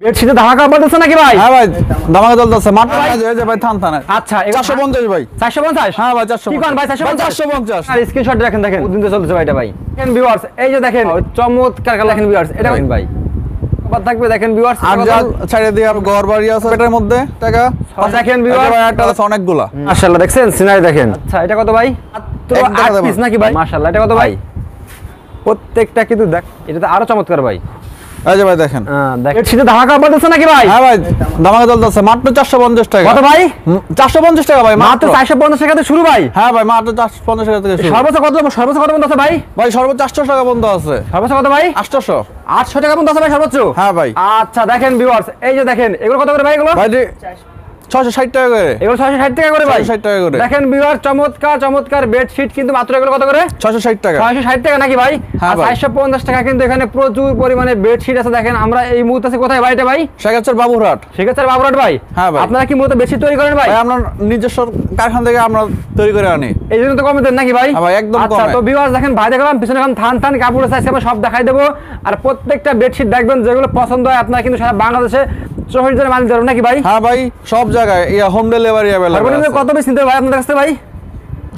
বেডশিটে ধামাকা বলতেছ নাকি ভাই? হ্যাঁ ভাই, ধামাকা চলতেছে মাত্র এই যে ভাই থান। আচ্ছা 450 ভাই। 450? হ্যাঁ ভাই 450। কি কোন ভাই 450? আর স্ক্রিনশট দেখেন দিন চলতেছে ভাই এটা ভাই। দেখেন ভিউয়ার্স, এই যে দেখেন চমৎকার কালার দেখেন ভিউয়ার্স, এটা ভাই আবার থাকবে দেখেন ভিউয়ার্স। আর জাল ছাড়িয়ে দিয়ে ঘর বাড়ি আছে এটার মধ্যে টাকা দেখেন ভিউয়ার্স, একটা আছে অনেকগুলা। মাশাআল্লাহ দেখছেন সিনারি দেখেন। আচ্ছা এটা কত ভাই? মাত্র 8 পিস নাকি ভাই? মাশাআল্লাহ এটা কত ভাই? প্রত্যেকটা কিন্তু দেখ, এটা তো আরো চমৎকার ভাই। এই যে ভাই দেখেন, বেডশিটে ধামাকা বলতেছ নাকি ভাই? হ্যাঁ ভাই, ধামাকা চলতেছে মাত্র 450 টাকা। কত ভাই? 450 টাকা ভাই, মাত্র 450 টাকা থেকে শুরু ভাই। হ্যাঁ ভাই, মাত্র 450 টাকা থেকে শুরু। সর্বোচ্চ কত পর্যন্ত আছে ভাই? ভাই সর্বোচ্চ 800 টাকা পর্যন্ত আছে। সর্বোচ্চ কত ভাই? 800। 800 টাকা পর্যন্ত আছে ভাই সর্বোচ্চ? হ্যাঁ ভাই। আচ্ছা দেখেন ভিউয়ার্স, এই যে দেখেন এগুলো কত করে ভাই? এগুলো ভাই 660 টাকা করে। এগুলো 660 টাকা করে ভাই। 660 টাকা করে। দেখেন ভিউয়ার চমৎকার বেডশিট কিন্তু মাত্র এগুলো কত করে? 660 টাকা। 660 টাকা নাকি ভাই? হ্যাঁ আর ভাই। 450 টাকা কিন্তু এখানে প্রচুর পরিমাণে বেডশিট আছে। দেখেন আমরা এই মুহূর্তে আছি কোথায় ভাই? এটা ভাই শেখাচ্ছর বাবুরহাট। শেখাচ্ছর বাবুরহাট ভাই। হ্যাঁ ভাই। আপনারা কি মূলত বেডশিট তৈরি করেন ভাই? ভাই আমরা নিজস্ব কারখানা থেকে আমরা তৈরি করে আনি। এই জন্য তো কমে দেন নাকি ভাই? হ্যাঁ ভাই, একদম আচ্ছা কমে। তো ভিউয়ার্স দেখেন ভাই দেখলাম পিছনে এখন থান কাপড় আছে, আজকে আমরা সব দেখাই দেবো। আর প্রত্যেকটা বেডশিট দেখবেন যেগুলো পছন্দ হয় আপনারা কিন্তু সারা বাংলাদেশে 24 জনের মাল দেবেন নাকি ভাই? হ্যাঁ ভাই, সব জায়গায় হোম ডেলিভারি अवेलेबल সর্বনিম্ন আছে। কত পিস নিতে হবে ভাই আপনাদের কাছে ভাই?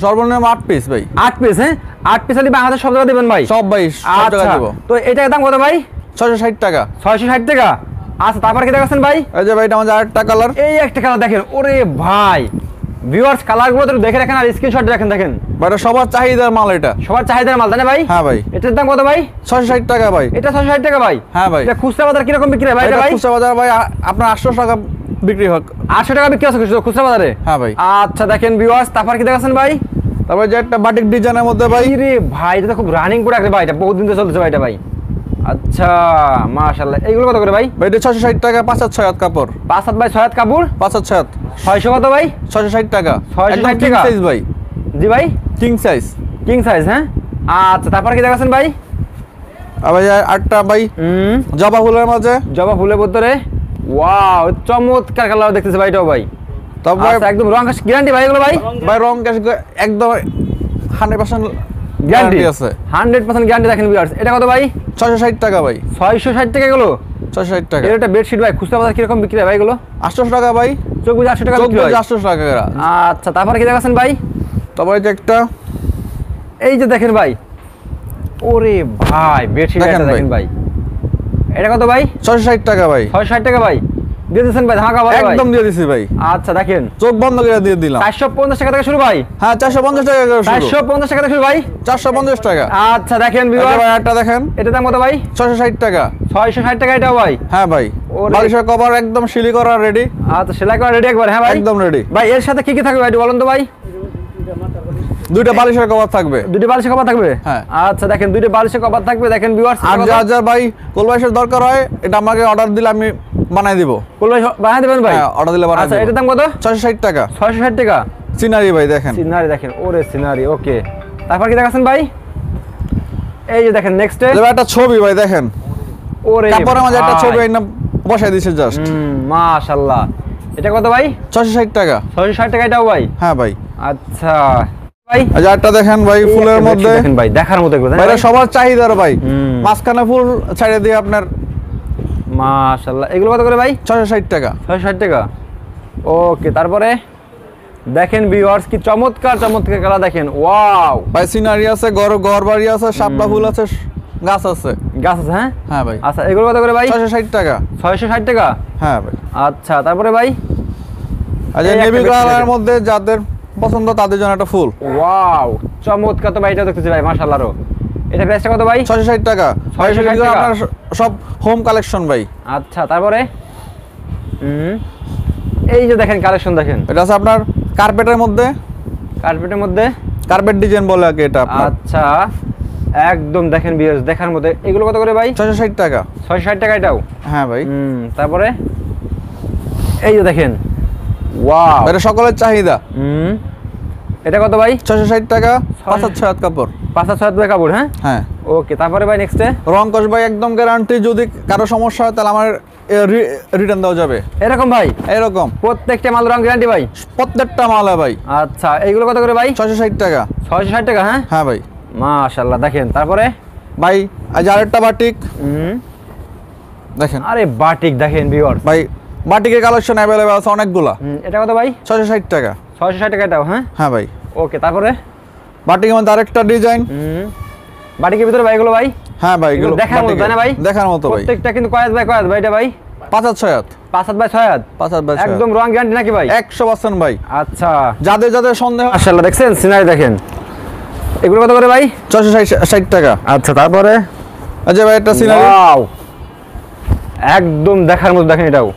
সর্বনিম্ন 8 পিস ভাই। 8 পিস? হ্যাঁ 8 পিস আলি বাংলাদেশ সব জায়গা দিবেন ভাই? সব ভাই, সব জায়গায় আচ্ছা দেব। তো এটার দাম কত ভাই? 660 টাকা। 660 টাকা। আচ্ছা তারপর কি দেখাচ্ছেন ভাই? এই যে ভাই, এটা আমাদের আরেকটা কালার। এই একটা কালার দেখেন, ওরে ভাই ভিউয়ার্স কালারগুলো তো দেখে রাখেন আর স্ক্রিনশট দেখেন। ভাই এটা সবার চাহিদার মাল এটা। সবার চাহিদার মাল তাই না ভাই? হ্যাঁ ভাই। এটার দাম কত ভাই? 660 টাকা ভাই। এটা 660 টাকা ভাই। হ্যাঁ ভাই। এটা খুচরা বাজার কি রকম বিক্রি হয় ভাই? এটা এটা ভাই খুচরা বাজার ভাই আপনার 800 টাকা বিক্রি হয়। 800 টাকা বিক্রি আছে খুচরা বাজারে? হ্যাঁ ভাই। আচ্ছা দেখেন ভিউয়ার্স, তারপর কি দেখাচ্ছেন ভাই? তারপর যে একটা বাটিক ডিজাইনের মধ্যে ভাই। রে ভাই এটা তো খুব রানিং প্রোডাক্ট ভাই, এটা বহুত দিন ধরে চলতেছে ভাই এটা ভাই। আচ্ছা মাশাআল্লাহ, এইগুলো কত করে ভাই? ভাই এটা 660 টাকা, 5-6 হাত কাপড়। 5 হাত বাই 6 হাত কাপড়। 5-6 হাত। 600 কত ভাই? 660 টাকা। 660 একদম কিং টাকা? সাইজ ভাই। জি ভাই কিং সাইজ। King size. হ্যাঁ আচ্ছা তারপর কি দেখাচ্ছেন ভাই? আর ভাই আটটা ভাই জবা ফুলের মাঝে। জবা ফুলের ভিতরে ওয়াও চমৎকার কালার দেখতেছে ভাই এটাও ভাই। তবে আচ্ছা একদম রং গ্যারান্টি ভাই এগুলো ভাই? ভাই রং ক্যাশ একদম 100% গ্যারান্টি গ্যারান্টি আছে। 100% গ্যারান্টি। দেখেন ভিউয়ার্স এটা কত ভাই? 660 টাকা ভাই। 660 টাকা এগুলো? 660 টাকা। এটা বেডশিট ভাই খুচরা বাজার কিরকম বিক্রি হয় ভাই এগুলো? 800 টাকা ভাই। চোখ বুঝে 800 টাকা বিক্রি হয়? 800 টাকা করে। আচ্ছা তারপর কি দেখাচ্ছেন ভাই? তবে যে একটা এই যে দেখেন ভাই, ওরে ভাই বেডশিট দেখেন ভাই, এটা কত ভাই? 660 টাকা ভাই। 660 টাকা ভাই। দিয়ে দিয়েছেন ভাই ধামাকা ভাই? একদম দিয়ে দিছি ভাই। আচ্ছা দেখেন চোখ বন্ধ করে দিয়ে দিলাম। 450 টাকা থেকে শুরু ভাই? হ্যাঁ 450 টাকা করে শুরু। 450 টাকা থেকে শুরু ভাই? 450 টাকা। আচ্ছা দেখেন ভাই ভিউয়ার একটা দেখেন, এটা দাম কত ভাই? 660 টাকা। 660 টাকা এটাও ভাই? হ্যাঁ ভাই। বালিশের কভার একদম সিলি করা রেডি। আচ্ছা সেলাই করা রেডি একবার? হ্যাঁ ভাই একদম রেডি ভাই। এর সাথে কি কি থাকবে ভাই বলুন তো ভাই? দুইটা বালিশের কভার থাকবে। দুটো বালিশের কভার থাকবে? হ্যাঁ। আচ্ছা দেখেন দুটো বালিশের কভার থাকবে। দেখেন ভিউয়ার্স আর যা ভাই কোলবাইশের দরকার হয় এটা আমাকে অর্ডার দিলে আমি বানাই দিব। ভাই বানিয়ে দেবেন ভাই? হ্যাঁ অর্ডার দিলে বানাই আচ্ছা দেব। এটার দাম কত? 660 টাকা। 660 টাকা। সিনারি ভাই দেখেন। সিনারি দেখেন, ওরে সিনারি। ওকে তারপর কি দেখাচ্ছেন ভাই? এই যে দেখেন নেক্সট একটা ছবি ভাই দেখেন, ওরে কাপড়ের মাঝে একটা ছবি এনে বসাই দিয়েছে জাস্ট। মাশাআল্লাহ, এটা কত ভাই? 660 টাকা। 660 টাকা এটাও ভাই? হ্যাঁ ভাই। আচ্ছা ভাই আচ্ছা একটা দেখেন ভাই ফুলের মধ্যে। দেখেন ভাই দেখার মতো একবার ভাই সবার চাহিদার ভাই। মাঝখানে ফুল ছাড়িয়ে দিয়ে আপনার। মাশাআল্লাহ, এগুলো কত করে ভাই? 660 টাকা। 660 টাকা। ওকে তারপরে দেখেন ভিউয়ার্স কি চমৎকার কালার দেখেন। ওয়াও ভাই সিনারি আছে, ঘর বাড়ি আছে, শাপলা ফুল আছে, গাছ আছে। গাছ আছে? হ্যাঁ হ্যাঁ ভাই। আচ্ছা এগুলো কত করে ভাই? 660 টাকা। 660 টাকা। হ্যাঁ ভাই। আচ্ছা তারপরে ভাই আচ্ছা এই নেভি একটা কালারের দেখেন। মধ্যে যাদের পছন্দ তাদের জন্য একটা ফুল। ওয়াও চমৎকার তো ভাই, এটা দেখতেছি ভাই মাশাআল্লাহ। এটা প্রাইসটা কত ভাই? 660 টাকা। 660 টাকা। আপনার সব হোম কালেকশন ভাই। আচ্ছা তারপরে এই যে দেখেন কালেকশন দেখেন, এটা আছে আপনার কার্পেটের মধ্যে। কার্পেটের মধ্যে কার্পেট ডিজাইন বলে আর কি এটা আপনার। আচ্ছা একদম দেখেন ভিউয়ার্স দেখার মধ্যে। এগুলো কত করে ভাই? 660 টাকা। 660 টাকা এটাও? হ্যাঁ ভাই। তারপরে এই যে দেখেন ওয়াও, এটা সকলের চাহিদা। এটা কত ভাই? 660 টাকা। 5-6 হাত কাপড়। 5-6 হাত কাপড়? হ্যাঁ হ্যাঁ। ওকে তারপরে ভাই নেক্সটে রং কস ভাই একদম গ্যারান্টি, যদি কারো সমস্যা হয় তাহলে আমার রিটার্ন দেওয়া যাবে। এরকম ভাই? এরকম প্রত্যেকটা মাল রং গ্যারান্টি ভাই? প্রত্যেকটা মালে ভাই। আচ্ছা এইগুলো কত করে ভাই? 660 টাকা। 660 টাকা। হ্যাঁ হ্যাঁ ভাই। মাশাআল্লাহ দেখেন তারপরে ভাই আজ আরেকটা বাটিক। দেখেন আরে বাটিক দেখেন ভিউয়ার্স ভাই, বাটিকের কালেকশন অ্যাভেলেবেল আছে অনেকগুলা। এটা কত ভাই? 660 টাকা। 660 টাকা এটাও, হ্যাঁ হ্যাঁ ভাই। ওকে, তারপরে বাটিকের মধ্যে আরেকটা ডিজাইন। বাটিকের ভিতরে ভাই এগুলো ভাই? হ্যাঁ ভাই, এগুলো দেখার মতো তাই না ভাই? দেখার মতো ভাই। প্রত্যেকটা কিন্তু কয় হাত ভাই এটা ভাই? 5 হাত 6 হাত। 5 হাত বাই 6 হাত। 5 হাত বাই 6 হাত। একদম রং গ্যারান্টি নাকি ভাই? 100% ভাই। আচ্ছা, যাদের যাদের সন্দেহ, মাশাআল্লাহ দেখছেন সিনারি দেখেন। এগুলো কত করে ভাই? 660 টাকা। আচ্ছা, তারপরে আচ্ছা ভাই, একটা সিনারি ওয়াও, একদম দেখার মতো দেখেন এটাও।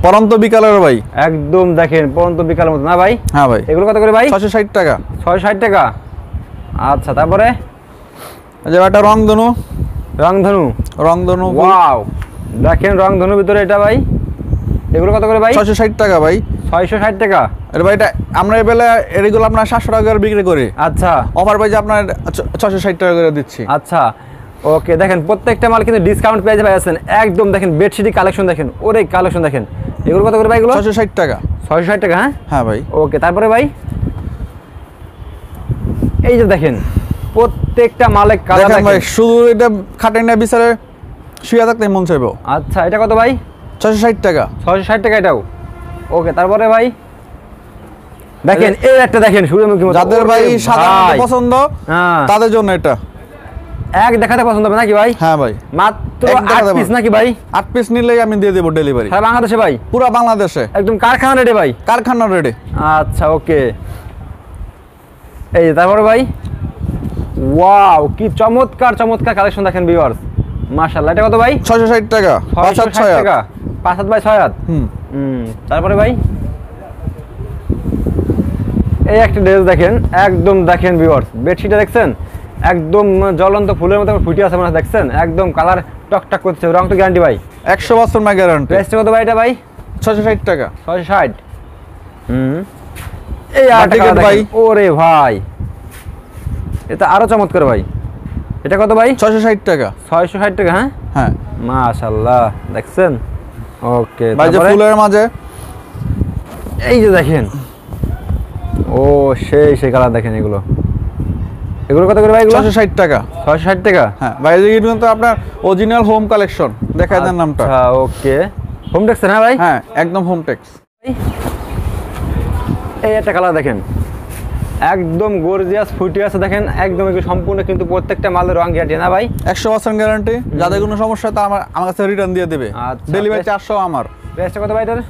পরন্ত বিকালের ভাই। একদম দেখেন পরন্ত বিকালের মতো না ভাই? হ্যাঁ ভাই। এগুলো কত করে ভাই? 660 টাকা। 660 টাকা। আচ্ছা, তারপরে আচ্ছা ভাই, একটা রংধনু। রংধনু ওয়াও, দেখেন রংধনুর ভিতরে এটা ভাই। এগুলো কত করে ভাই? 660 টাকা ভাই। 660 টাকা। এটা ভাই, এটা আমরা এবেলা এগুলো আপনার 700 টাকা করে বিক্রি করি। আচ্ছা, অফার প্রাইসে আপনার 660 টাকা করে দিচ্ছি। আচ্ছা ওকে, দেখেন প্রত্যেকটা মাল কিন্তু ডিসকাউন্ট পেয়ে যাবেন একদম। দেখেন বেডশিট কালেকশন দেখেন, ওরে কালেকশন দেখেন। এগুলো কত করে ভাই? এগুলো 660 টাকা। 660 টাকা, হ্যাঁ হ্যাঁ ভাই। ওকে, তারপরে ভাই এই যে দেখেন প্রত্যেকটা মালে কালার দেখেন ভাই, দেখেন। শুধু এটা খাটেন না বিচারে শুয়ে থাকতে মন চাইবো। আচ্ছা, এটা কত ভাই? 660 টাকা। 660 টাকা এটাও। ওকে, তারপরে ভাই দেখেন এই একটা দেখেন সূর্যমুখী মতো। যাদের ভাই ওরে সাধারণত ভাই, পছন্দ হ্যাঁ, তাদের জন্য এটা। এক দেখাতে পছন্দ হবে নাকি ভাই? হ্যাঁ ভাই। মাত্র এক 8 দেখাতে পিস নাকি ভাই? 8 পিস নিলেই আমি দিয়ে দেবো ডেলিভারি সারা বাংলাদেশে ভাই? পুরো বাংলাদেশে, একদম কারখানা রেটে ভাই? কারখানা রেডি। আচ্ছা ওকে, এই যে তারপরে ভাই ওয়াও, কি চমৎকার চমৎকার কালেকশন দেখেন ভিউয়ার্স, মাশাআল্লাহ। এটা কত ভাই? 660 টাকা। 5 হাত 6 হাত। টাকা। 5 হাত বাই 6 হাত। তারপরে ভাই এই একটা ড্রেস দেখেন, একদম দেখেন ভিউয়ার্স, বেডশিটটা দেখছেন একদম জ্বলন্ত ফুলের মতো ফুটে আছে মানে, দেখছেন একদম কালার টকটক করছে। রং তো গ্যারান্টি ভাই? 100% মাই গ্যারান্টি। প্রাইসটা কত ভাই এটা ভাই? 660 টাকা। 660। এই আরেকটা বাটিকের কালার ভাই। দেখেন, ওরে ভাই এটা আরো চমৎকার ভাই। এটা কত ভাই? 660 টাকা। 660 টাকা, হ্যাঁ হ্যাঁ মাশাআল্লাহ দেখছেন। ওকে, ভাই, যে ফুলের মাঝে এই যে দেখেন, ও সেই কালার দেখেন। এগুলো কত করে ভাই? এগুলো 660 টাকা। 660 টাকা। হ্যাঁ ভাই, এই কিন্তু আপনার অরিজিনাল হোম কালেকশন। দেখাই দেন নামটা। আচ্ছা ওকে, হোম টেক্স না ভাই? হ্যাঁ, একদম হোম টেক্স। এই একটা কালার দেখেন, একদম গর্জিয়াস ফুটে আছে দেখেন, একদম এগুলো সম্পূর্ণ কিন্তু প্রত্যেকটা মালের রং গ্যারান্টি না ভাই? 100% গ্যারান্টি। যাদের কোনো সমস্যা তা আমার কাছে রিটার্ন দিয়ে দেবে। আচ্ছা, ডেলিভারি 400 আমার। প্রাইসটা কত ভাই এটার?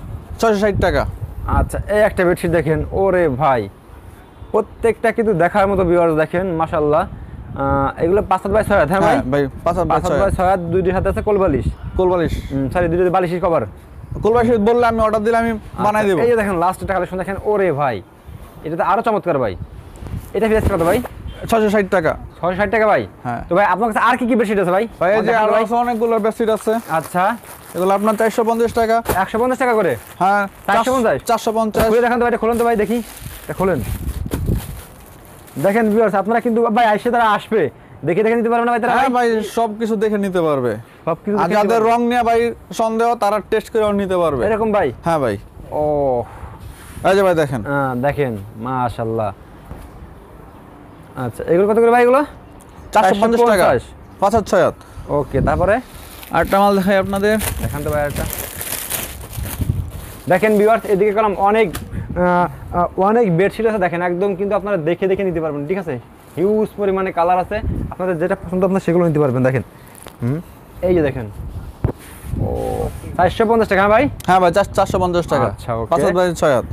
660 টাকা। আচ্ছা, এই একটা বেডশিট দেখেন, ওরে ভাই প্রত্যেকটা কিন্তু দেখার মতো ভিউয়ার্স দেখেন মাশাআল্লাহ। এগুলো 5 হাত বাই 6 হাত, হ্যাঁ ভাই? ভাই 5 হাত 5 হাত বাই 6 হাত, দুইটির সাথে আছে কোলবালিশ। কোলবালিশ। সরি, দুইটি বালিশের কভার। কোলবালিশ বললে আমি অর্ডার দিলে আমি বানাই দেব। এই যে দেখেন লাস্ট একটা কালেকশন দেখেন, ওরে ভাই এটা তো আরো চমৎকার ভাই। এটা প্রাইস কত ভাই? 660 টাকা। 660 টাকা ভাই। হ্যাঁ। তো ভাই আপনার কাছে আর কি কি বেডশিট আছে ভাই? ভাই, এই যে আরো আছে অনেকগুলো বেডশিট আছে। আচ্ছা, এগুলো আপনার 450 টাকা। 150 টাকা করে? হ্যাঁ, 450? 450। খুলে দেখান তো ভাই, এটা খোলেন তো ভাই দেখি, এটা খোলেন। দেখেন ভিউয়ার্স, আপনারা কিন্তু ভাই আইসে তারা আসবে দেখে নিতে পারবে না ভাই? তারা হ্যাঁ ভাই, সবকিছু দেখে নিতে পারবে। সবকিছু আর যাদের রং নিয়ে ভাই সন্দেহ, তারা টেস্ট করেও নিতে পারবে এরকম ভাই? হ্যাঁ ভাই। ও এই যে ভাই দেখেন। দেখেন মাশাআল্লাহ। আচ্ছা, এগুলো কত করে ভাই? এগুলো 450 টাকা। 5 হাত 6 হাত। ওকে, তারপরে আরেকটা মাল দেখাই আপনাদের। দেখান তো ভাই একটা। দেখেন ভিউয়ার্স, এদিকে কলম অনেক বেডশিট আছে দেখেন, একদম কিন্তু আপনারা দেখে নিতে পারবেন, ঠিক আছে? হিউজ পরিমাণে কালার আছে, আপনাদের যেটা পছন্দ আপনারা সেগুলো নিতে পারবেন। দেখেন এই যে দেখেন, ও 450 টাকা ভাই? হ্যাঁ ভাই, 450 টাকা। আচ্ছা, ওকে। 5 হাত বাই 6 হাত।